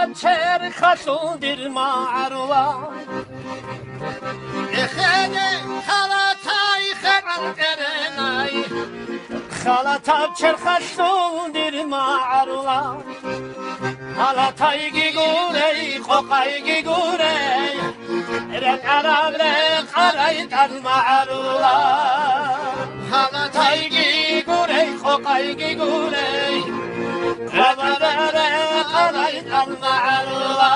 چرخشون دیر معروه خیلی خلطای خبر درنای خلطا چرخشون دیر معروه خلطای گیگوره خوقای گیگوره رنگ عرب رنگ قرایت المعروه خلطای گیگوره خوقای گیگوره رنگ عرب رنگ قرایت المعروه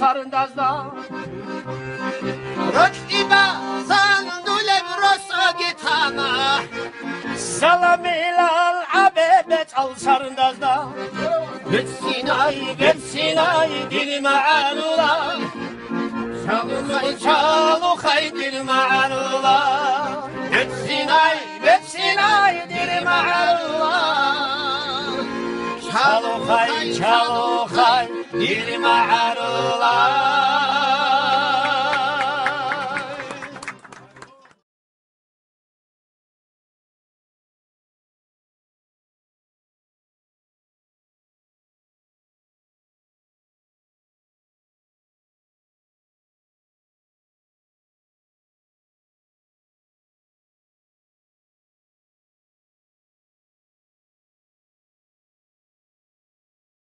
Sarındazda Rökiba sandule brosa gitana Salamilal abebet al sarındazda Betsinay dil ma'alula Çalu khay dil ma'alula Betsinay dil ma'alula Çalu khay dil ma'alula